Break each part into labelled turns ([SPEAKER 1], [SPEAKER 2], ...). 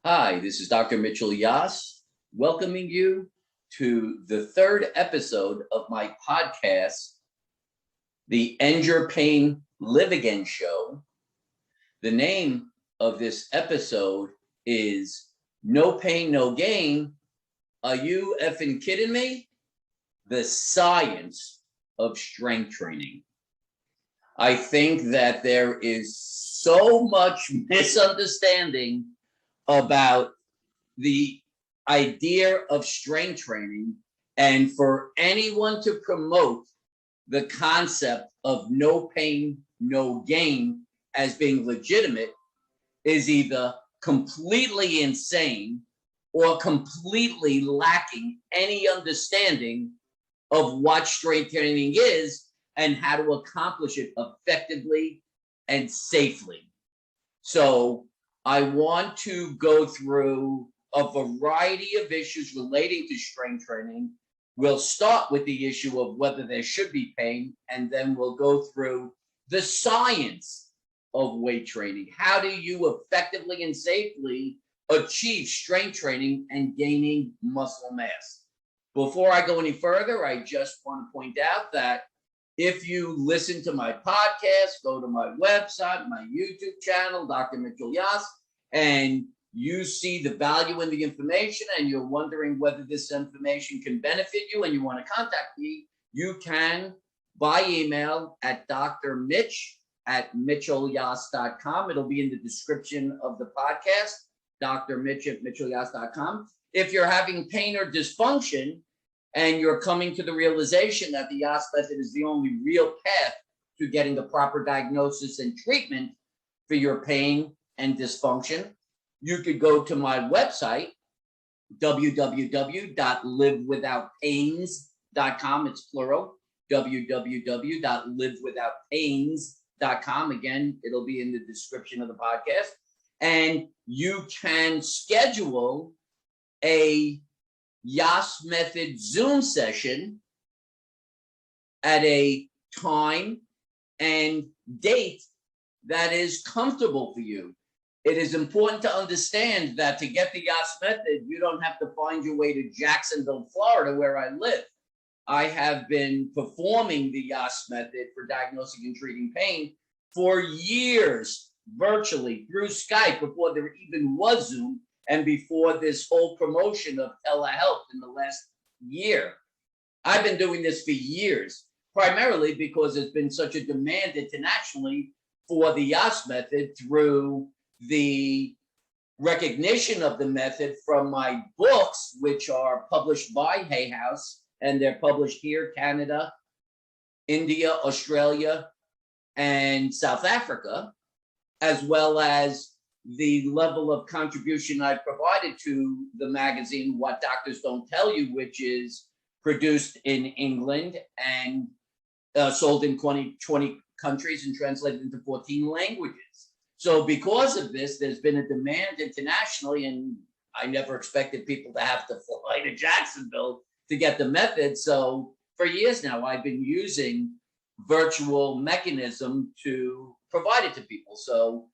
[SPEAKER 1] Hi, this is Dr. Mitchell Yass, welcoming you to the third episode of my podcast, the End Your Pain, Live Again Show. The name of this episode is No Pain, No Gain. Are you effing kidding me? The science of strength training. I think that there is so much misunderstanding about the idea of strength training, and for anyone to promote the concept of no pain, no gain as being legitimate is either completely insane or completely lacking any understanding of what strength training is and how to accomplish it effectively and safely. So I want to go through a variety of issues relating to strength training. We'll start with the issue of whether there should be pain, and then we'll go through the science of weight training. How do you effectively and safely achieve strength training and gaining muscle mass? Before I go any further, I just want to point out that if you listen to my podcast, go to my website, my YouTube channel, Dr. Mitchell Yass, and you see the value in the information and you're wondering whether this information can benefit you and you want to contact me, you can by email at drmitch@mitchellyass.com. It'll be in the description of the podcast, drmitch@mitchellyass.com. If you're having pain or dysfunction, and you're coming to the realization that the Yass Method is the only real path to getting the proper diagnosis and treatment for your pain and dysfunction, you could go to my website, www.livewithoutpains.com. It's plural, www.livewithoutpains.com. Again, it'll be in the description of the podcast. And you can schedule a Yass Method Zoom session at a time and date that is comfortable for you. It is important to understand that to get the Yass Method, you don't have to find your way to Jacksonville, Florida, where I live. I have been performing the Yass Method for diagnosing and treating pain for years, virtually through Skype, before there even was Zoom, and before this whole promotion of telehealth in the last year. I've been doing this for years, primarily because there's been such a demand internationally for the Yass Method through the recognition of the method from my books, which are published by Hay House, and they're published here, Canada, India, Australia, and South Africa, as well as the level of contribution I provided to the magazine, What Doctors Don't Tell You, which is produced in England and sold in 20 countries and translated into 14 languages. So because of this, there's been a demand internationally, and I never expected people to have to fly to Jacksonville to get the method. So for years now, I've been using virtual mechanism to provide it to people. So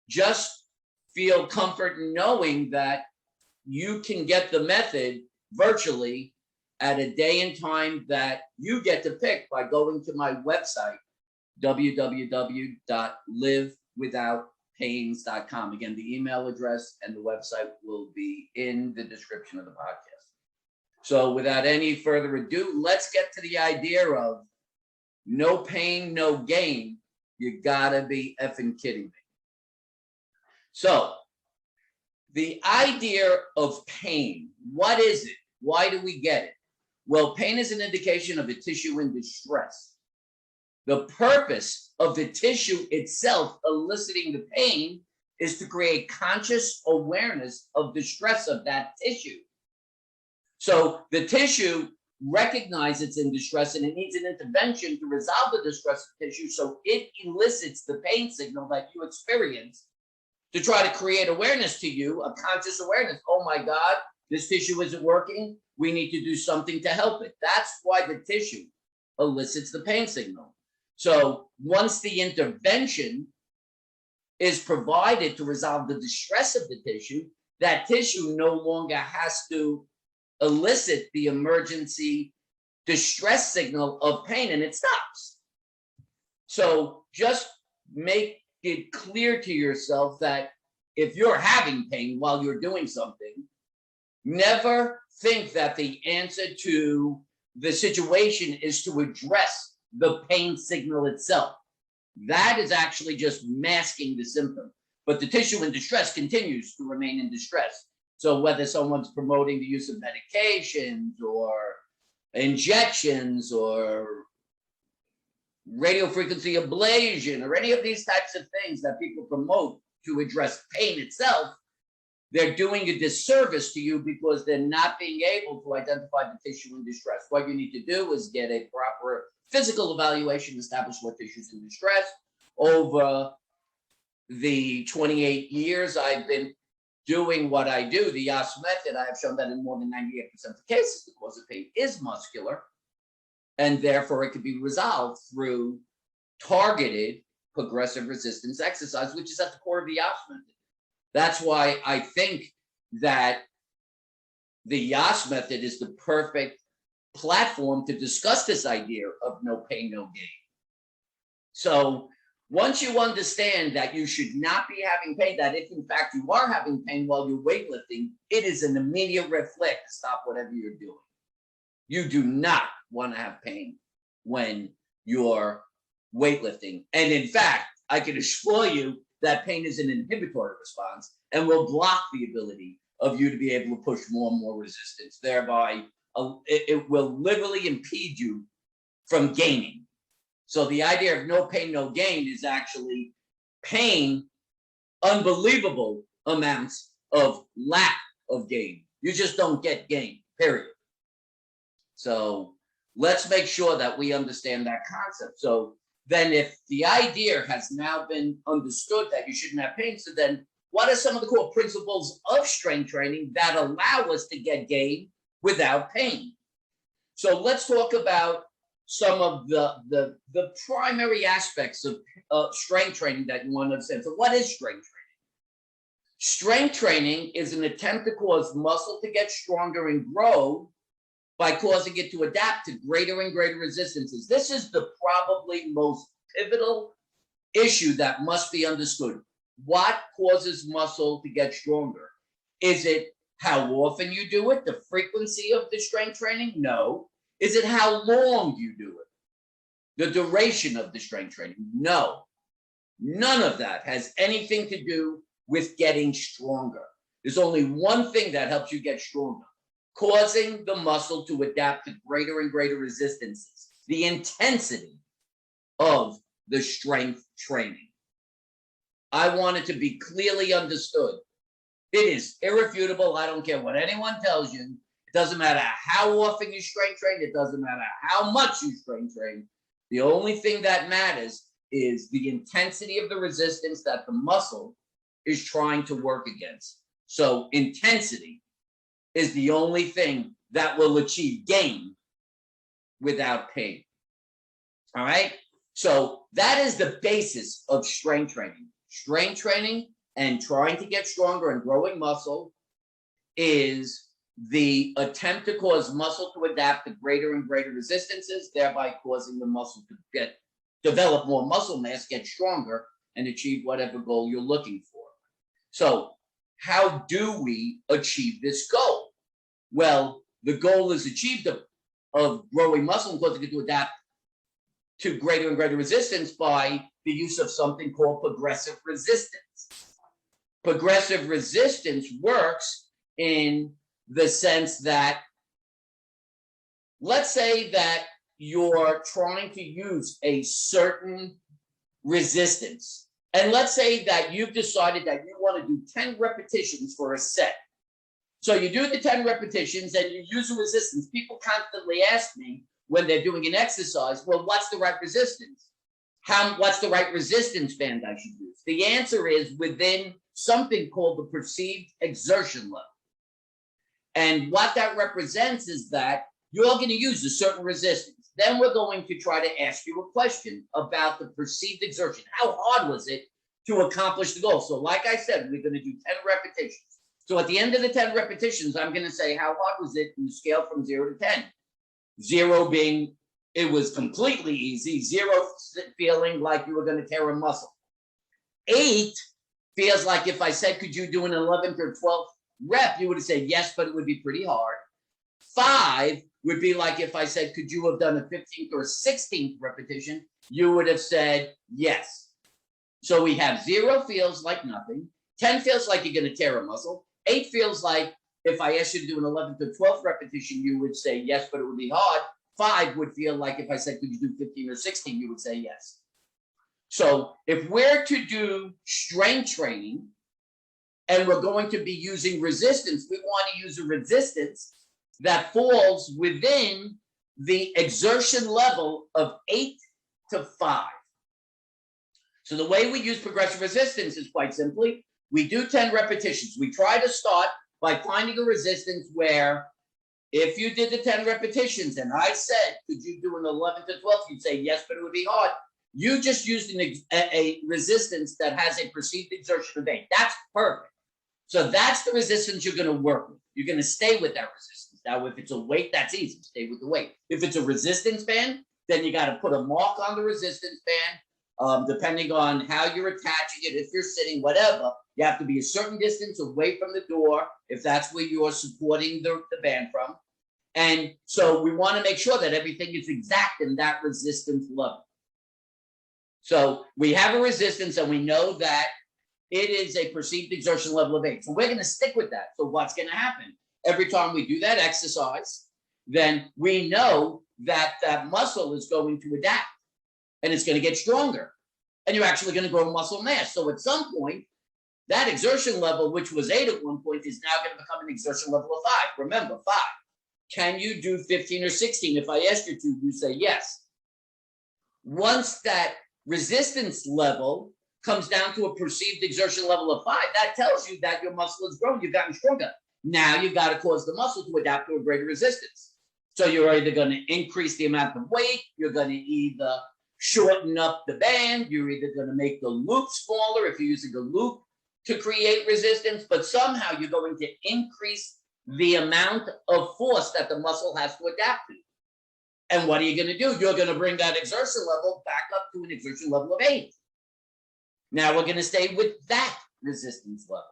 [SPEAKER 1] just feel comfort in knowing that you can get the method virtually at a day and time that you get to pick by going to my website, www.livewithoutpains.com. Again, the email address and the website will be in the description of the podcast. So without any further ado, let's get to the idea of no pain, no gain. You gotta be effing kidding me. So the idea of pain, what is it? Why do we get it? Well, pain is an indication of a tissue in distress. The purpose of the tissue itself eliciting the pain is to create conscious awareness of the stress of that tissue. So the tissue recognizes it's in distress and it needs an intervention to resolve the distress of the tissue, so it elicits the pain signal that you experience to try to create awareness to you, a conscious awareness. Oh my God, this tissue isn't working. We need to do something to help it. That's why the tissue elicits the pain signal. So once the intervention is provided to resolve the distress of the tissue, that tissue no longer has to elicit the emergency distress signal of pain, and it stops. So just make it clear to yourself that if you're having pain while you're doing something, never think that the answer to the situation is to address the pain signal itself. That is actually just masking the symptom. But the tissue in distress continues to remain in distress. So whether someone's promoting the use of medications or injections or radiofrequency ablation or any of these types of things that people promote to address pain itself, they're doing a disservice to you because they're not being able to identify the tissue in distress. What you need to do is get a proper physical evaluation, establish what tissue's in distress. Over the 28 years I've been doing what I do, the Yass Method, I have shown that in more than 98% of cases, the cause of pain is muscular, and therefore it can be resolved through targeted progressive resistance exercise, which is at the core of the Yass Method. That's why I think that the Yass Method is the perfect platform to discuss this idea of no pain, no gain. So once you understand that you should not be having pain, that if in fact you are having pain while you're weightlifting, it is an immediate red flag to stop whatever you're doing. You do not want to have pain when you're weightlifting. And in fact, I can assure you that pain is an inhibitory response and will block the ability of you to be able to push more and more resistance. Thereby, it will literally impede you from gaining. So the idea of no pain, no gain is actually pain, unbelievable amounts of lack of gain. You just don't get gain, period. So let's make sure that we understand that concept. So then if the idea has now been understood that you shouldn't have pain, so then what are some of the core principles of strength training that allow us to get gain without pain? So let's talk about some of the primary aspects of strength training that you want to understand. So what is strength training? Strength training is an attempt to cause muscle to get stronger and grow by causing it to adapt to greater and greater resistances. This is the probably most pivotal issue that must be understood. What causes muscle to get stronger? Is it how often you do it, the frequency of the strength training? No. Is it how long you do it? The duration of the strength training? No. None of that has anything to do with getting stronger. There's only one thing that helps you get stronger: causing the muscle to adapt to greater and greater resistances, the intensity of the strength training. I want it to be clearly understood. It is irrefutable. I don't care what anyone tells you. It doesn't matter how often you strength train. It doesn't matter how much you strength train. The only thing that matters is the intensity of the resistance that the muscle is trying to work against. So intensity is the only thing that will achieve gain without pain. All right? So that is the basis of strength training. Strength training and trying to get stronger and growing muscle is the attempt to cause muscle to adapt to greater and greater resistances, thereby causing the muscle to develop more muscle mass, get stronger, and achieve whatever goal you're looking for. So how do we achieve this goal? Well, the goal is achieved of growing muscle and causing it to adapt to greater and greater resistance by the use of something called progressive resistance. Progressive resistance works in the sense that, let's say that you're trying to use a certain resistance. And let's say that you've decided that you want to do 10 repetitions for a set. So you do the 10 repetitions and you use a resistance. People constantly ask me when they're doing an exercise, well, what's the right resistance? What's the right resistance band I should use? The answer is within something called the perceived exertion level. And what that represents is that you're going to use a certain resistance. Then we're going to try to ask you a question about the perceived exertion. How hard was it to accomplish the goal? So like I said, we're going to do 10 repetitions. So at the end of the 10 repetitions, I'm going to say, how hard was it in the scale from 0 to 10? 0 being it was completely easy, 0 feeling like you were going to tear a muscle. 8 feels like if I said, could you do an 11th or 12th rep, you would have said yes, but it would be pretty hard. 5 would be like if I said, could you have done a 15th or 16th repetition, you would have said yes. So we have 0 feels like nothing. 10 feels like you're going to tear a muscle. 8 feels like if I asked you to do an 11th or 12th repetition, you would say yes, but it would be hard. 5 would feel like if I said, could you do 15 or 16, you would say yes. So if we're to do strength training and we're going to be using resistance, we want to use a resistance that falls within the exertion level of 8 to 5. So the way we use progressive resistance is quite simply, we do 10 repetitions. We try to start by finding a resistance where if you did the 10 repetitions and I said, could you do an 11th to 12th? You'd say yes, but it would be hard. You just used a resistance that has a perceived exertion of 8. That's perfect. So that's the resistance you're going to work with. You're going to stay with that resistance. Now, if it's a weight, that's easy. Stay with the weight. If it's a resistance band, then you got to put a mark on the resistance band. Depending on how you're attaching it, if you're sitting, whatever, you have to be a certain distance away from the door if that's where you're supporting the band from. And so we want to make sure that everything is exact in that resistance level. So we have a resistance and we know that it is a perceived exertion level of 8. So we're going to stick with that. So what's going to happen? Every time we do that exercise, then we know that that muscle is going to adapt and it's going to get stronger. And you're actually going to grow muscle mass. So at some point, that exertion level, which was 8 at one point, is now going to become an exertion level of 5. Remember, 5. Can you do 15 or 16? If I asked you to, you say yes. Once that resistance level comes down to a perceived exertion level of 5, that tells you that your muscle has grown. You've gotten stronger. Now you've got to cause the muscle to adapt to a greater resistance. So you're either going to increase the amount of weight, you're going to either shorten up the band, you're either going to make the loop smaller if you're using a loop to create resistance, but somehow you're going to increase the amount of force that the muscle has to adapt to. And what are you going to do? You're going to bring that exertion level back up to an exertion level of 8. Now we're going to stay with that resistance level.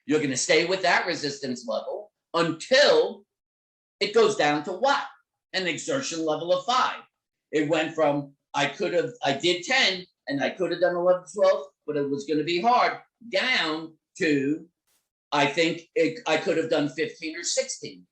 [SPEAKER 1] You're going to stay with that resistance level until it goes down to what? An exertion level of 5. It went from I did 10 and I could have done 11, 12, but it was going to be hard, down to I think I could have done 15 or 16.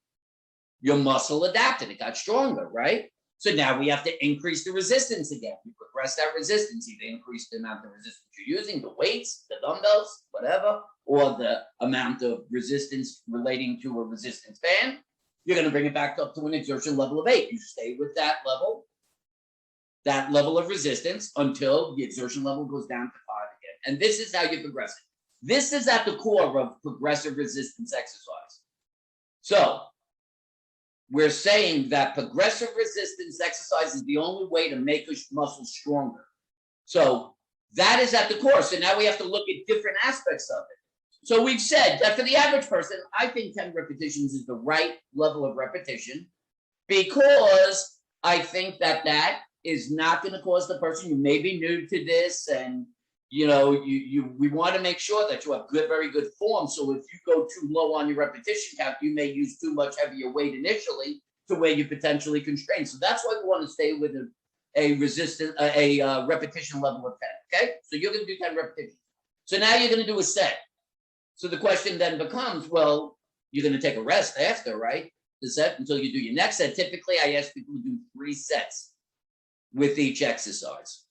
[SPEAKER 1] Your muscle adapted. It got stronger, right? So now we have to increase the resistance again. You progress that resistance, either increase the amount of resistance you're using, the weights, the dumbbells, whatever, or the amount of resistance relating to a resistance band. You're going to bring it back up to an exertion level of 8. You stay with that level of resistance until the exertion level goes down to 5 again. And this is how you progress it. This is at the core of progressive resistance exercise. So we're saying that progressive resistance exercise is the only way to make a muscle stronger. So that is at the core. So now we have to look at different aspects of it. So we've said that for the average person, I think 10 repetitions is the right level of repetition, because I think that that is not going to cause the person, you may be new to this, and we want to make sure that you have very good form. So if you go too low on your repetition count, you may use too much heavier weight initially to where you potentially constrain. So that's why we want to stay with a repetition level of 10. Okay, so you're going to do 10 repetitions. So now you're going to do a set. So the question then becomes, well, you're going to take a rest after, right? The set until you do your next set. Typically, I ask people to do 3 sets with each exercise.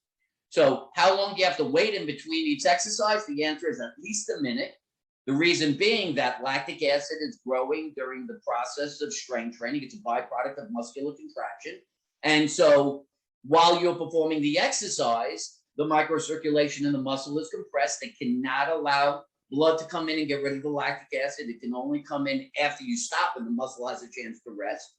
[SPEAKER 1] So how long do you have to wait in between each exercise? The answer is at least a minute. The reason being that lactic acid is growing during the process of strength training. It's a byproduct of muscular contraction. And so while you're performing the exercise, the microcirculation in the muscle is compressed. It cannot allow blood to come in and get rid of the lactic acid. It can only come in after you stop and the muscle has a chance to rest.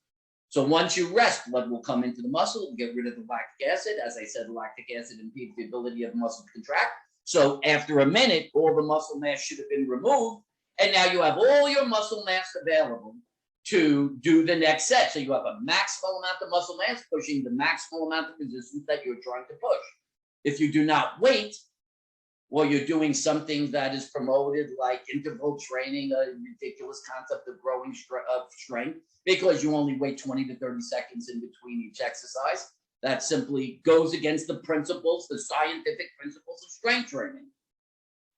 [SPEAKER 1] So once you rest, blood will come into the muscle and get rid of the lactic acid. As I said, lactic acid impedes the ability of the muscle to contract. So after a minute, all the muscle mass should have been removed, And now you have all your muscle mass available to do the next set. So you have a maximal amount of muscle mass pushing the maximal amount of resistance that you're trying to push. If you do not wait, or you're doing something that is promoted like interval training, a ridiculous concept of growing strength, because you only wait 20 to 30 seconds in between each exercise, that simply goes against the principles, the scientific principles of strength training.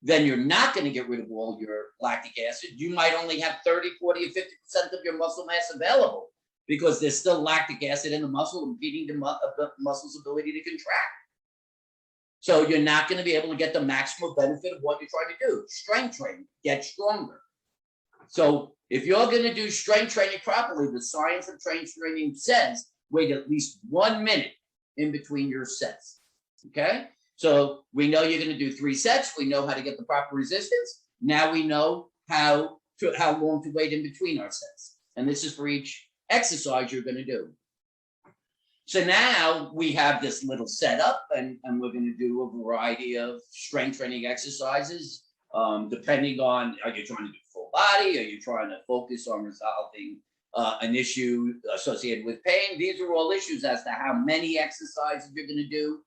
[SPEAKER 1] Then you're not going to get rid of all your lactic acid. You might only have 30, 40, or 50% of your muscle mass available because there's still lactic acid in the muscle impeding the muscle's ability to contract. So you're not going to be able to get the maximal benefit of what you're trying to do. Strength training, get stronger. So if you're going to do strength training properly, the science of strength training says wait at least 1 minute in between your sets. Okay? So we know you're going to do 3 sets. We know how to get the proper resistance. Now we know how long to wait in between our sets. And this is for each exercise you're going to do. So now we have this little setup, and we're going to do a variety of strength training exercises, depending on, are you trying to do full body? Are you trying to focus on resolving an issue associated with pain? These are all issues as to how many exercises you're going to do.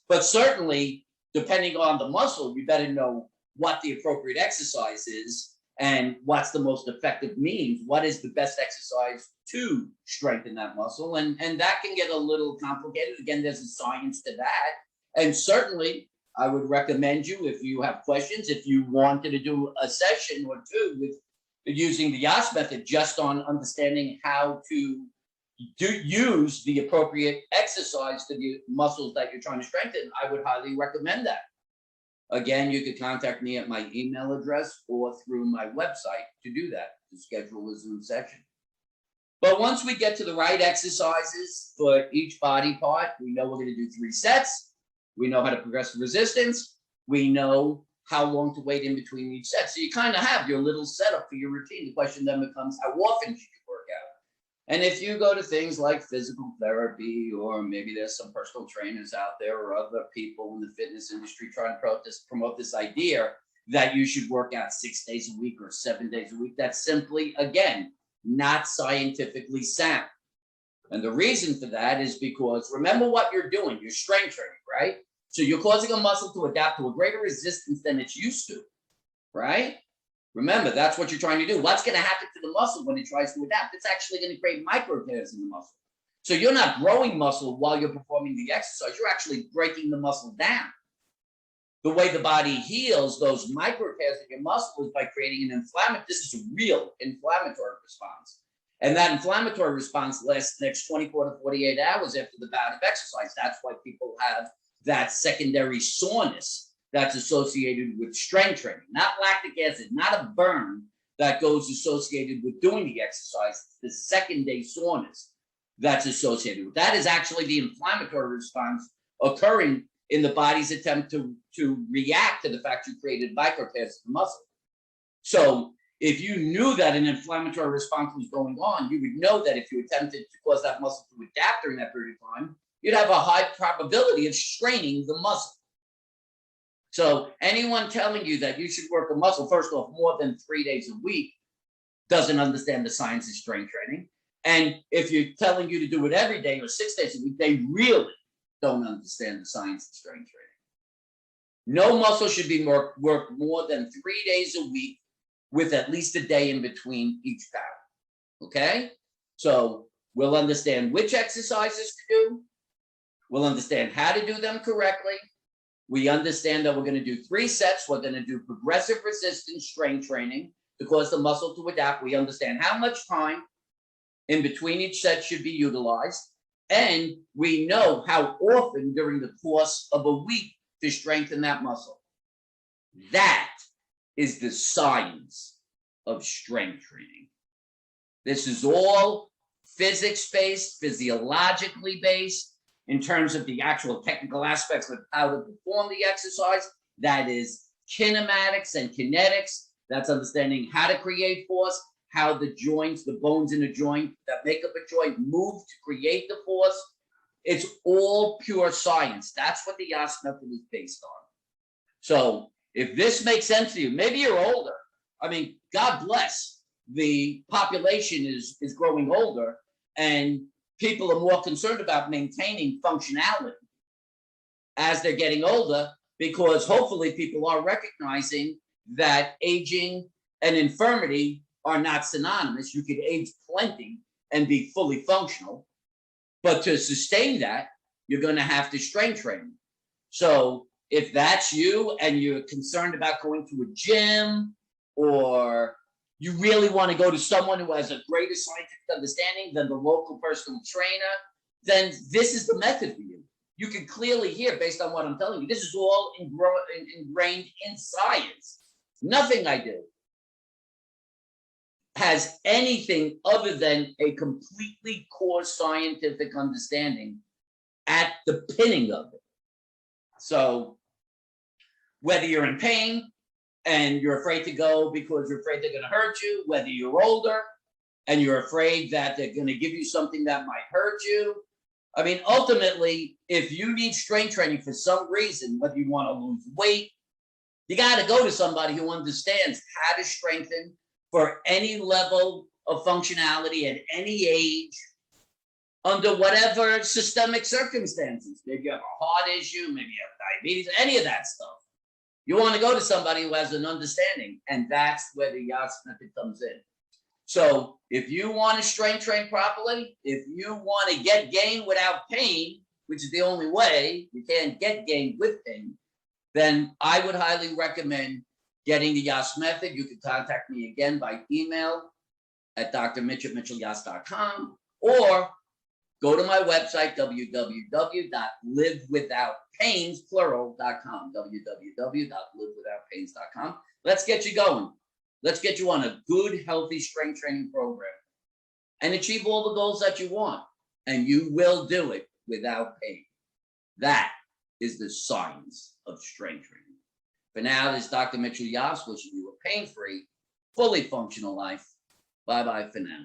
[SPEAKER 1] But certainly, depending on the muscle, you better know what the appropriate exercise is and what's the most effective means. What is the best exercise to strengthen that muscle? And that can get a little complicated. Again, there's a science to that. And certainly, I would recommend you, if you have questions, if you wanted to do a session or two with using the Yass method just on understanding how to use the appropriate exercise to the muscles that you're trying to strengthen, I would highly recommend that. Again, you could contact me at my email address or through my website to do that, to schedule a Zoom session. But once we get to the right exercises for each body part, we know we're going to do 3 sets. We know how to progress the resistance. We know how long to wait in between each set. So you kind of have your little setup for your routine. The question then becomes, how often should you work out? And if you go to things like physical therapy, or maybe there's some personal trainers out there or other people in the fitness industry trying to promote this idea that you should work out 6 days a week or 7 days a week, that's simply, again, not scientifically sound. And the reason for that is because remember what you're doing. You're strength training, right? So you're causing a muscle to adapt to a greater resistance than it's used to, right? Remember, that's what you're trying to do. What's going to happen to the muscle when it tries to adapt? It's actually going to create micro tears in the muscle. So you're not growing muscle while you're performing the exercise. You're actually breaking the muscle down. The way the body heals those micro tears in your muscle is by creating an inflammatory. This is a real inflammatory response. And that inflammatory response lasts the next 24 to 48 hours after the bout of exercise. That's why people have that secondary soreness that's associated with strength training, not lactic acid, not a burn that goes associated with doing the exercise. The second day soreness that's associated with that is actually the inflammatory response occurring in the body's attempt to react to the fact you created microtears in the muscle. So if you knew that an inflammatory response was going on, you would know that if you attempted to cause that muscle to adapt during that period of time, you'd have a high probability of straining the muscle. So anyone telling you that you should work a muscle, first off, more than 3 days a week doesn't understand the science of strength training. And if you're telling you to do it every day or 6 days a week, they really don't understand the science of strength training. No muscle should be worked more than 3 days a week with at least a day in between each power. Okay? So we'll understand which exercises to do. We'll understand how to do them correctly. We understand that we're going to do 3 sets. We're going to do progressive resistance strength training to cause the muscle to adapt. We understand how much time in between each set should be utilized. And we know how often during the course of a week to strengthen that muscle. That is the science of strength training. This is all physics-based, physiologically based. In terms of the actual technical aspects of how to perform the exercise, that is kinematics and kinetics. That's understanding how to create force, how the joints, the bones in a joint that make up a joint move to create the force. It's all pure science. That's what the Yass method is based on. So if this makes sense to you, maybe you're older I mean, God bless, the population is growing older, and people are more concerned about maintaining functionality as they're getting older, because hopefully people are recognizing that aging and infirmity are not synonymous. You could age plenty and be fully functional, but to sustain that, you're going to have to strength train. So if that's you and you're concerned about going to a gym, or you really want to go to someone who has a greater scientific understanding than the local personal trainer, then this is the method for you. You can clearly hear, based on what I'm telling you, this is all ingrained in science. Nothing I do has anything other than a completely core scientific understanding at the pinning of it. So whether you're in pain and you're afraid to go because you're afraid they're going to hurt you, whether you're older and you're afraid that they're going to give you something that might hurt you. I mean, ultimately, if you need strength training for some reason, whether you want to lose weight, you got to go to somebody who understands how to strengthen for any level of functionality at any age, under whatever systemic circumstances. Maybe you have a heart issue, maybe you have diabetes, any of that stuff. You want to go to somebody who has an understanding, and that's where the Yass Method comes in. So if you want to strength train properly, if you want to get gain without pain, which is the only way, you can't get gain with pain, then I would highly recommend getting the Yass Method. You can contact me again by email at drmitch@mitchellyass.com, or go to my website, www.livewithoutpains.com, www.livewithoutpains.com. Let's get you going. Let's get you on a good, healthy strength training program and achieve all the goals that you want. And you will do it without pain. That is the science of strength training. For now, this is Dr. Mitchell Yass wishing you a pain-free, fully functional life. Bye-bye for now.